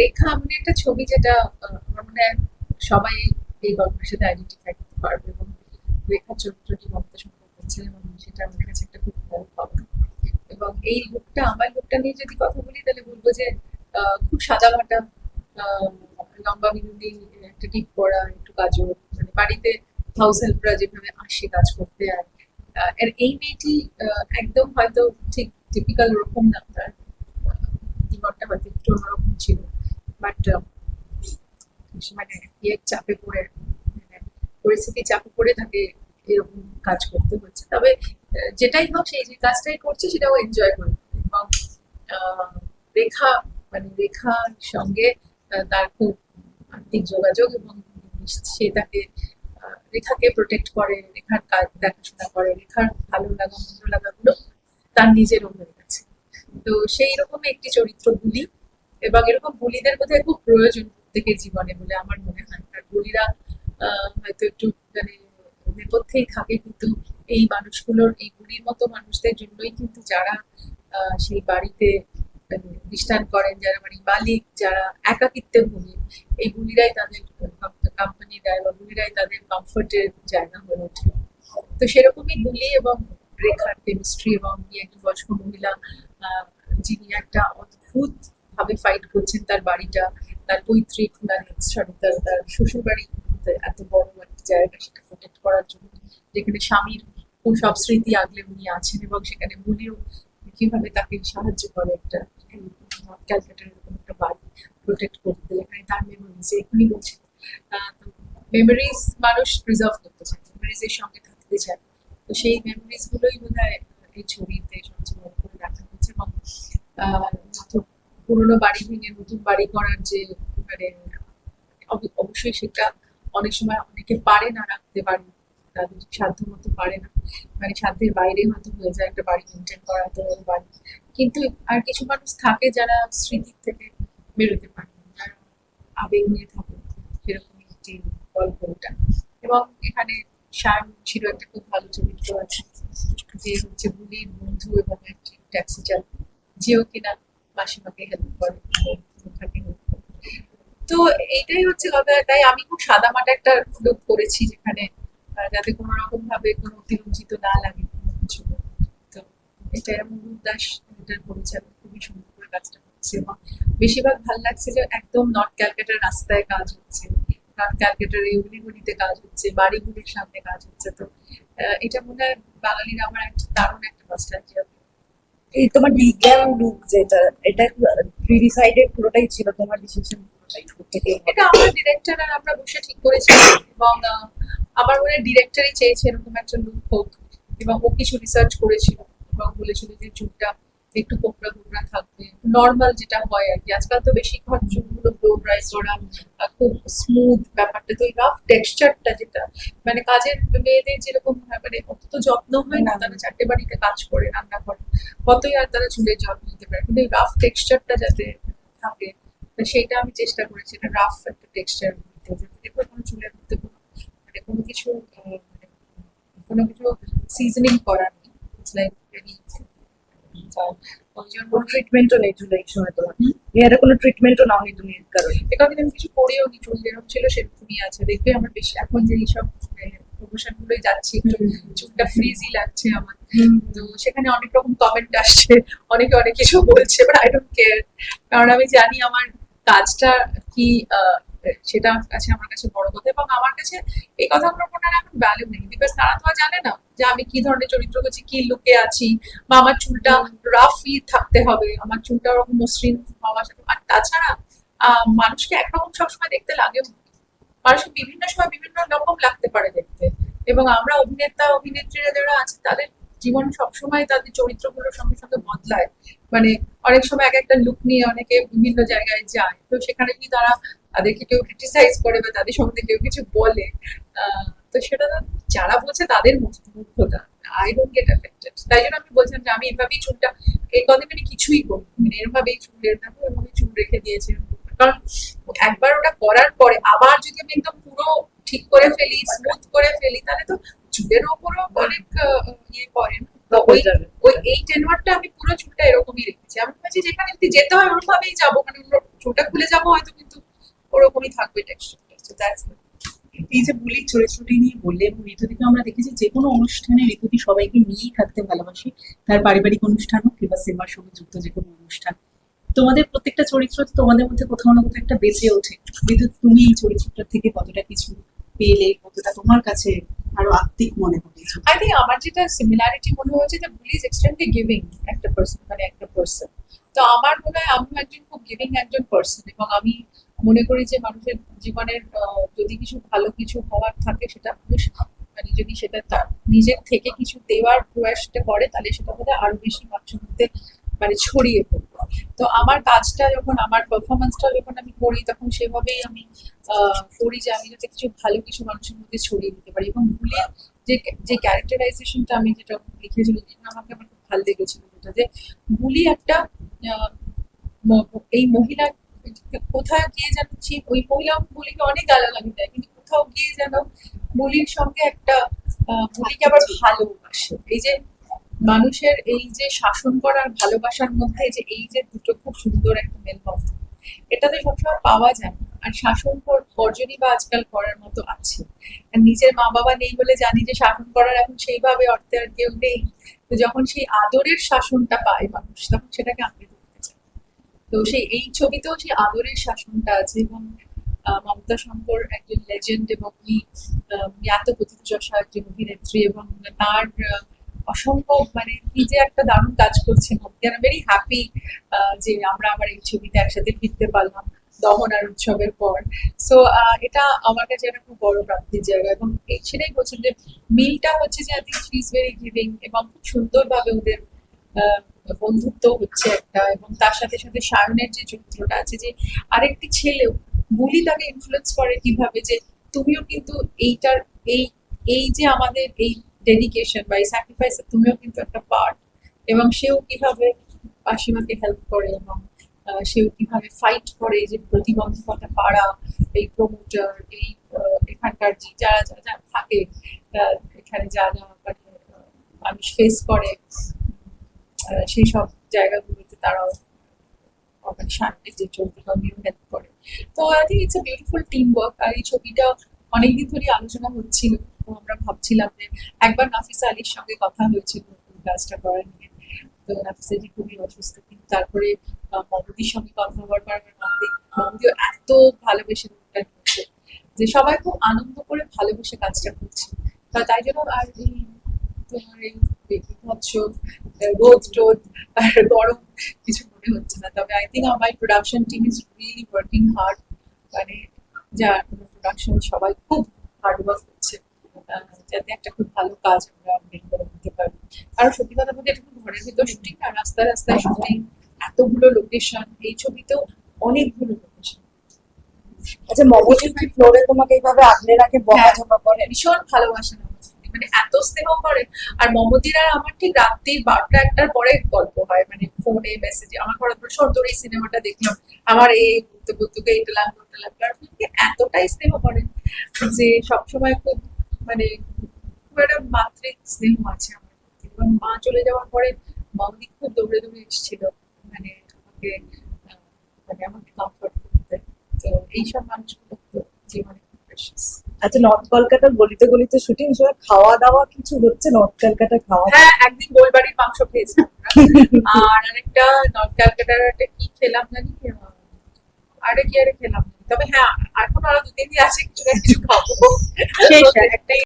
রেখা মানে একটা ছবি যেটা আমার মনে হয় সবাই এই গল্পের সাথে আইডেন্টিফাই করতে পারবে, এবং রেখা চরিত্রটি মমতা সম্পর্ক করছে, এবং সেটা আমার কাছে একটা খুব বড় পাওনা। এবং এই লুকটা, আমার লুকটা নিয়ে যদি কথা বলি তাহলে বলবো যে খুব সাদা মাটা, আহ, লম্বা বিনুনি, একটা টিপ পরা, একটু কাজল, মানে বাড়িতে হাউস হেল্পরা যেভাবে আসে কাজ করতে। আর আর এই মেয়েটি একদম হয়তো ঠিক টিপিক্যাল ওরকম না, তার জীবনটা হয়তো একটু অন্যরকম ছিল, বাট মানে ইয়ের চাপে পড়ে, মানে পরিস্থিতির চাপে পড়ে তাকে এরকম কাজ করতে হচ্ছে। তবে যেটাই হোক, সেই যে কাজটাই করছে সেটাও এনজয় করে। এবং আহ, রেখা, মানে রেখার সঙ্গে তার খুব আর্থিক যোগাযোগ, এবং সে তাকে রেখাকে প্রোটেক্ট করে, রেখার কাজ দেখাশোনা করে, রেখার ভালো লাগা মন্দ লাগাগুলো তার নিজেরও হয়ে গেছে। তো সেই রকম একটি চরিত্র বুলি। এবং এরকম বুলিদের বোধহয় খুব প্রয়োজন প্রত্যেকের জীবনে বলে আমার মনে হয়। আর বুলিরা হয়তো একটু মানে নেপথ্যেই থাকে, কিন্তু এই মানুষগুলোর, এই বুলির মতো মানুষদের জন্যই কিন্তু যারা সেই বাড়িতে মানে দৃষ্টান করেন, যারা বাড়ির মালিক, যারা একাকিত্বে ভুগেন, এই বুলিরাই তাদের কোম্পানি দেয়, বা বুলিরাই তাদের কমফোর্টের জায়গা হয়ে ওঠে। তো সেরকমই বুলি এবং রেখার কেমিস্ট্রি, এবং উনি একজন বয়স্ক মহিলা, আহ, যিনি একটা অদ্ভুত ভাবে ফাইট করছেন তার বাড়িটা, তার পৈতৃক মানে সরি তার তার শ্বশুর বাড়ি, এত বড় একটা জায়গা সেটা প্রোটেক্ট করার জন্য, যেখানে স্বামীর সব স্মৃতি আগলে উনি আছেন, এবং সেখানে বুলিও কিভাবে তাকে সাহায্য করে একটা ক্যালকাটার এরকম একটা বাড়ি প্রোটেক্ট করতে, এখানে তার মেমোরিজ এখনই বলছে। মেমোরিজ মানুষ প্রিজার্ভ করতে চায়, মেমোরিজ এর সঙ্গে থাকতে চায়। তো সেই মেমোরিজ গুলোই বোধ হয় এই ছবিতে সবচেয়ে বড় করে দেখা হচ্ছে। এবং নতুন পুরোনো বাড়ি ভেঙে নতুন বাড়ি করার যে মানে অবশ্যই সেটা অনেক সময় অনেকে পারে না রাখতে, বাড়ি তাদের সাধ্য মতো পারে না, মানে সাধ্যের বাইরে হয়তো হয়ে যায় একটা বাড়ি মেনটেন করা, এত বড় বাড়ি। কিন্তু আর কিছু মানুষ থাকে যারা স্মৃতির থেকে বেরোতে পারে না, যারা আবেগ নিয়ে থাকে। সেরকম একটি গল্প ওটা। এবং এখানে শায়ন ছিল একটা খুব ভালো চরিত্র আছে, যে হচ্ছে বুলির বন্ধু এবং একটি ট্যাক্সি চালক, যেও কিনা মাসিমাকে হেল্প করে, রেখাকে help করে। তো এইটাই হচ্ছে কথা। তাই আমি খুব সাদামাটা একটা লুক করেছি, যেখানে যাতে কোনো রকম ভাবে কোনো অতিরঞ্জিত না লাগে কোনো কিছু। তো এটা মুরুদ দাস এটার পরিচালক খুবই সুন্দর করে কাজটা করছে। এবং বেশিরভাগ ভাল লাগছে যে একদম নর্থ ক্যালকাটার রাস্তায় কাজ হচ্ছে, নর্থ ক্যালকাটার এই অলিগলিতে কাজ হচ্ছে, বাড়িগুলির সামনে কাজ হচ্ছে। তো এটা মনে হয় বাঙালির আমার একটা দারুণ একটা নস্টালজিয়া। এই তোমার ডিগ্যাম লুক যেটা, এটা প্রি ডিসাইডেড পুরোটাই ছিল তোমার ডিসিশন পুরোটাই থেকে এটা হবে? আমার ডিরেক্টর আর আমরা বসে ঠিক করেছিলাম। এবং আমার মনে হয় ডিরেক্টরই চেয়েছে এরকম একটা লুক হোক, এবং ও কিছু রিসার্চ করেছিল এবং বলেছিল যে চুলটা একটু কোকড়া কোকড়া থাকবে, নর্মাল যেটা হয় আর কি। আজকাল তো বেশিরভাগ চুলগুলো ব্লো ড্রাই করা, খুব স্মুথ ব্যাপারটা। তো এই রাফ টেক্সচারটা যেটা মানে কাজের মেয়েদের যেরকম হয়, মানে অত তো যত্ন হয় না, তারা চারটে বাড়িতে কাজ করে রান্না করে, কতই আর তারা চুলের যত্ন নিতে পারে, কিন্তু এই রাফ টেক্সচারটা যাতে থাকে, তো সেইটা আমি চেষ্টা করেছি, একটা রাফ একটা টেক্সচার দিতে, যাতে দেখো কোনো চুলের মধ্যে কোনো মানে কোনো কিছু মানে কোনো কিছু সিজনিং করার নেই। ইটস লাইক ভেরি, ওই জন্য কোনো ট্রিটমেন্টও নেই চুলে এই সময় তোমার? হেয়ারে কোনো ট্রিটমেন্টও নাওনি তুমি এর কারণে? একাদিন আমি কিছু করিও নি, চুল যেরকম ছিল সেরকমই আছে। দেখবে আমার বেশি এখন যে এইসব প্রমোশন গুলোই যাচ্ছি, একটু চুলটা ফ্রিজি লাগছে আমার। তো সেখানে অনেক রকম কমেন্ট আসছে, অনেকে অনেক কিছু বলছে, বাট আই ডোন্ট কেয়ার। কারণ আমি জানি আমার কাজটা কি, সেটা আছে আমার কাছে বড় কথা। এবং আমার কাছে এই কথাগুলোর কোনো এখন ভ্যালু নেই, বিকজ তারা তো আর জানে না যে আমি কি ধরনের চরিত্র করছি, কি লুকে আছি, বা আমার চুলটা রাফই থাকতে হবে, আমার চুলটা ওরকম মসৃণ হওয়া সাথে। আর তাছাড়া মানুষকে একরকম সবসময় দেখতে লাগেও না। মানুষকে বিভিন্ন সময় বিভিন্ন রকম লাগতে পারে দেখতে। এবং আমরা অভিনেতা অভিনেত্রীরা যারা আছে তাদের জীবন সবসময় তাদের চরিত্রগুলোর সঙ্গে সঙ্গে বদলায়। মানে অনেক সময় এক একটা লুক নিয়ে অনেকে বিভিন্ন জায়গায় যায়, তো সেখানে যদি তারা তাদেরকে কেউ ক্রিটিসাইজ করে বা তাদের সম্বন্ধে কেউ কিছু বলে, তো সেটা যারা বলছে তাদের মূর্খতা। I don't get affected. তাই জন্য আমি বলছিলাম যে আমি এভাবেই চুলটা এই কদিন আমি কিছুই করি, মানে এরভাবেই চুলের থাকবো, এভাবেই চুল রেখে দিয়েছি। কারণ একবার ওটা করার পরে আবার যদি আমি একদম পুরো ঠিক করে ফেলি, স্মুথ করে ফেলি, তাহলে তো চুলের ওপরও অনেক ইয়ে পড়ে না। তো ওই হয়ে যাবে। ওই এই টেনওয়ারটা আমি পুরো চুলটা এরকমই রেখেছি। আমি ভাবছি যেখানে যদি যেতে হয় ওরকম ভাবেই যাবো, মানে অন্য চুলটা খুলে যাবো হয়তো, কিন্তু ওরকমই থাকবে টেক্সচারটা। সো দ্যাটস এই যে বুলির চরিত্রটি নিয়ে বললে, এবং ঋতুদিকে আমরা দেখেছি যে কোনো অনুষ্ঠানে ঋতুদি সবাইকে নিয়েই থাকতে ভালোবাসে, তার পারিবারিক অনুষ্ঠান হোক কিংবা সিনেমার সঙ্গে যুক্ত যে কোনো অনুষ্ঠান। তোমাদের প্রত্যেকটা চরিত্র তো তোমাদের মধ্যে কোথাও না কোথাও একটা বেঁচে ওঠে। ঋতু, তুমি এই চরিত্রটা থেকে কতটা কিছু পেলে, কতটা তোমার কাছে আরো আত্মিক মনে হবে? আই থিঙ্ক আমার যেটা সিমিলারিটি মনে হয়েছে যে বুলি ইজ এক্সট্রিমলি গিভিং একটা পার্সন, মানে একটা পার্সন। তো আমার মনে হয় আমি একজন খুব গিভিং একজন পার্সন, এবং আমি মনে করি যে মানুষের জীবনের যদি কিছু ভালো কিছু হওয়ার থাকে সেটা মানুষ, মানে যদি সেটা তার নিজের থেকে কিছু দেওয়ার প্রয়াসটা করে তাহলে সেটা বোধ আরো বেশি মানুষের মধ্যে মানে ছড়িয়ে পড়বে। তো আমার কাজটা যখন, আমার পারফরমেন্সটা যখন আমি করি তখন সেভাবেই আমি করি যে আমি যাতে কিছু ভালো কিছু মানুষের মধ্যে ছড়িয়ে দিতে পারি। এবং ভুলে যে যে ক্যারেক্টারাইজেশনটা আমি যেটা লিখেছিল, যেটা আমাকে আমার খুব ভালো লেগেছিল, যেটা যে বুলি একটা আহ, এই মহিলা কোথায় গিয়ে যেন ওই মহিলা বলিকে অনেক গালাগালি দেয়, কিন্তু কোথাও গিয়ে যেন বলির সঙ্গে একটা বলিকে আবার ভালোবাসে। এই যে মানুষের এই যে শাসন করার ভালোবাসার মধ্যে যে এই যে দুটো খুব সুন্দর একটা মেলবন্ধন, এটাতে সবসময় পাওয়া যায় না। আর শাসন বর্জনই বা আজকাল করার মতো আছে। আর নিজের মা বাবা নেই বলে জানি যে শাসন করার এখন সেইভাবে অর্থে আর কেউ নেই। তো যখন সেই আদরের শাসনটা পায় মানুষ তখন সেটাকে আঁকড়ে ধরতে চায়। তো সেই এই ছবিতেও সেই আদরের শাসনটা আছে। এবং মমতা শঙ্কর একজন লেজেন্ড, এবং উনি এত প্রতিযশা একজন অভিনেত্রী, এবং তার অসম্ভব, মানে কি যে একটা দারুণ কাজ করছেন। ভেরি হ্যাপি যে আমরা আবার এই ছবিতে একসাথে ফিরতে পারলাম দহন আর উৎসবের পর। সো এটা আমার কাছে একটা খুব বড় প্রাপ্তির জায়গা। এবং সেটাই বলছেন যে মিলটা হচ্ছে যে I think she is very giving, এবং খুব সুন্দরভাবে ওদের বন্ধুত্ব হচ্ছে একটা। এবং তার সাথে সাথে সায়নের যে চরিত্রটা আছে, যে আরেকটি ছেলেও বুলি তাকে ইনফ্লুয়েন্স করে কিভাবে যে তুমিও কিন্তু এইটার এই এই যে আমাদের এই ডেডিকেশন বা এই স্যাক্রিফাইস, তুমিও কিন্তু একটা পার্ট। এবং সেও কিভাবে পাশিমাকে হেল্প করে, এবং সেও কিভাবে ফাইট করে যে প্রতিবন্ধকতা পাড়া, এই প্রমোটার, এই এখানকার যে যারা যারা থাকে, এখানে যা যা মানে মানুষ ফেস করে, সেই সব জায়গাগুলোতে তারাও মানে সামনে যে চরিত্রটা হেল্প করে। তো I think it's a beautiful teamwork. আর এই ছবিটা অনেকদিন ধরে আলোচনা হচ্ছিল, তো আমরা ভাবছিলাম যে একবার নাফিসা আলীর সঙ্গে কথা হয়েছিল কাজটা করার নিয়ে। তো নাফিসা জি খুবই অসুস্থ, কিন্তু তারপরে মমতির সঙ্গে কথা হওয়ার পর মমতিও এত ভালোবেসে রূপটা নিয়েছে যে সবাই খুব আনন্দ করে ভালোবেসে কাজটা করছে। তাই জন্য আর এই তোমার এই বিভৎস রোদ টোদ আর গরম কিছু মনে হচ্ছে না। তবে আই থিঙ্ক আমার production team is really working hard, মানে যা প্রোডাকশন সবাই খুব হার্ড ওয়ার্ক করছে যাতে একটা খুব ভালো কাজ আমরা বের করে দিতে পারি। আর সত্যি কথা বলতে এটা খুব ঘরের ভিতর শুটিং না, রাস্তায় রাস্তায় শুটিং, এতগুলো লোকেশন, এই ছবিতেও অনেকগুলো লোকেশন। আচ্ছা, মমতা কি ফ্লোরে তোমাকে এইভাবে আগলে রাখে, বকাঝকা করে? ভীষণ ভালোবাসেন আমার ছবি, মানে এত স্নেহ করেন। আর মমতির আর আমার ঠিক রাত্রি 12টা-1টার পরে গল্প হয়, মানে ফোনে মেসেজে। আমার ঘরে তোর এই সিনেমাটা দেখলাম, আমার এই বুদ্ধকে এইটা লাগলো ওটা লাগলো। আর উনি এতটাই স্নেহ করেন যে সবসময় খুব, মানে খুব একটা মাতৃক স্নেহ আছে আমার প্রতি। এবং মা চলে যাওয়ার পরে মমতি খুব দৌড়ে দৌড়ে এসেছিল, মানে আমাকে মানে আমাকে কমফর্ট করতে। তো এইসব মানুষগুলো তো জীবনে খুব প্রেশাস। আচ্ছা, নর্থ কলকাতার গলিতে গলিতে শুটিং, সময় খাওয়া দাওয়া কিছু হচ্ছে নর্থ কলকাতায় খাওয়া? হ্যাঁ, একদিন গোলবাড়ির মাংস খেয়েছিলাম আর আরেকটা নর্থ ক্যালকাটার একটা কি খেলাম জানি, আরে কি আরে খেলাম জানি। তবে হ্যাঁ, এখন আরো 2-3 দিন আছে, কিছু না কিছু খাবো। শেষ একটাই